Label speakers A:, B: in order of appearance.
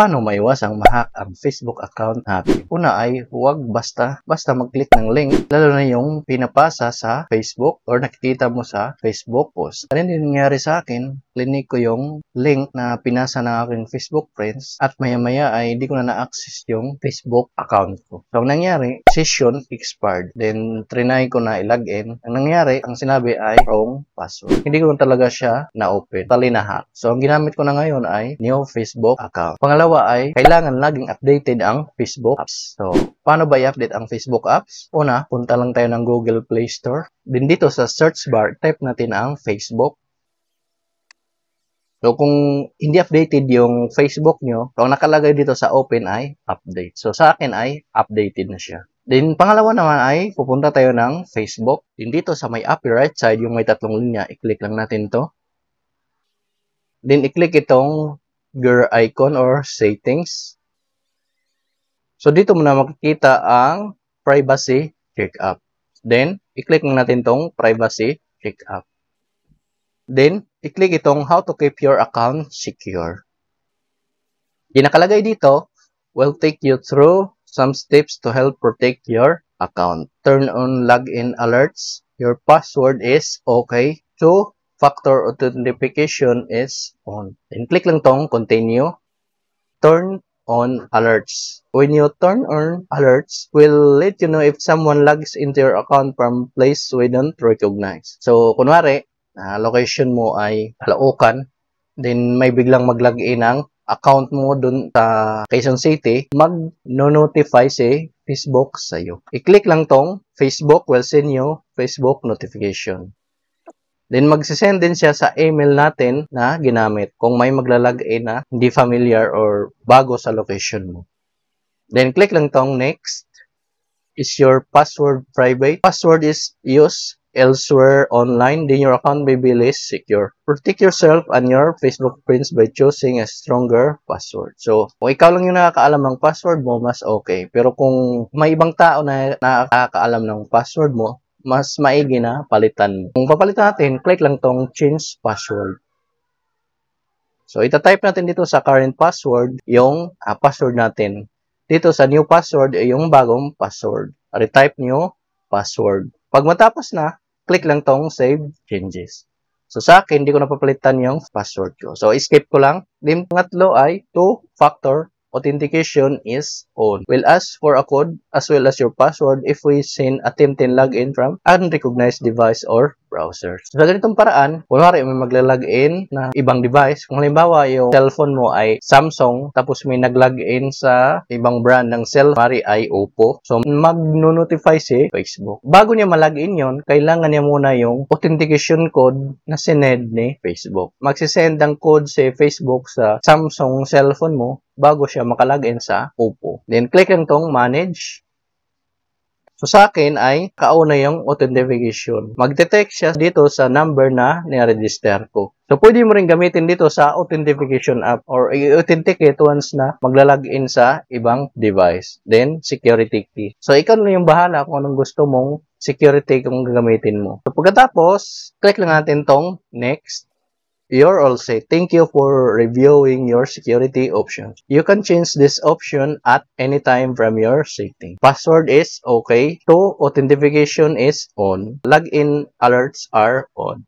A: Paano maiwasang ma-hack ang Facebook account natin? Una ay huwag basta mag-click ng link, lalo na yung pinapasa sa Facebook or nakikita mo sa Facebook post. Ano yung nangyari sa akin? Clinic ko yung link na pinasa ng aking Facebook friends at maya-maya ay hindi ko na na-access yung Facebook account ko. So, ang nangyari, session expired. Then, trinay ko na i-login. Ang nangyari, ang sinabi ay wrong password. Hindi ko talaga siya na-open. Tali na hack. So, ang ginamit ko na ngayon ay new Facebook account. Pangalawa ay kailangan laging updated ang Facebook apps. So, paano ba i-update ang Facebook apps? Una, punta lang tayo ng Google Play Store. Then dito sa search bar, type natin ang Facebook. So, kung hindi updated yung Facebook nyo, ang nakalagay dito sa open ay update. So, sa akin ay updated na siya. Then, pangalawa naman ay pupunta tayo ng Facebook. Then, dito sa may upper right side, yung may tatlong linya, i-click lang natin to. Then, i-click itong gear icon or settings. So, dito mo na makikita ang privacy checkup. Then, i-click lang natin tong privacy checkup. Then, i-click itong how to keep your account secure. Yung nakalagay dito will take you through some steps to help protect your account. Turn on login alerts. Your password is okay. Two-factor authentication is on. Then, click lang tong continue. Turn on alerts. When you turn on alerts, will let you know if someone logs into your account from place we don't recognize. So, kunwari, location mo ay Caloocan, then may biglang mag-login ang account mo dun sa Quezon City, mag-notify si Facebook sa'yo. I-click lang tong Facebook will send you Facebook notification. Then, magsisend din siya sa email natin na ginamit kung may maglalagin na hindi familiar or bago sa location mo. Then, click lang tong next. Is your password private? Password is used elsewhere online, then your account may be less secure. Protect yourself and your Facebook friends by choosing a stronger password. So, kung ikaw lang yung nakakaalam ng password mo, mas okay. Pero kung may ibang tao na nakakaalam ng password mo, mas maigi na palitan. Kung papalitan natin, click lang tong change password. So, itatype natin dito sa current password yung password natin. Dito sa new password ay yung bagong password. Retype new password. Pag matapos na, click lang tong save changes. So, sa akin, hindi ko napapalitan yung password ko. So, skip ko lang. Then, pangatlo ay two-factor authentication is on. We'll ask for a code as well as your password if we send attempting login from unrecognized device or browser. So, sa ganitong paraan, kunwari may magla-login na ibang device. Kung halimbawa yung cellphone mo ay Samsung, tapos may nag-login sa ibang brand ng cellphone, kunwari ay Oppo. So, mag-notify si Facebook. Bago niya ma-login yon, kailangan niya muna yung authentication code na sinend ni Facebook. Magsisend ang code si Facebook sa Samsung cellphone mo bago siya makalagin sa Oppo. Then, click lang tong manage. So, sa akin ay kauna yung authentication. Magte-text siya dito sa number na ni-register ko. So, pwede mo rin gamitin dito sa authentication app or i-authenticate once na magla-login sa ibang device. Then, security key. So, ikaw na yung bahala kung anong gusto mong security kung gagamitin mo. So, pagkatapos, click lang natin tong next. You're all set. Thank you for reviewing your security options. You can change this option at any time from your setting. Password is okay. Authentication is on. Login alerts are on.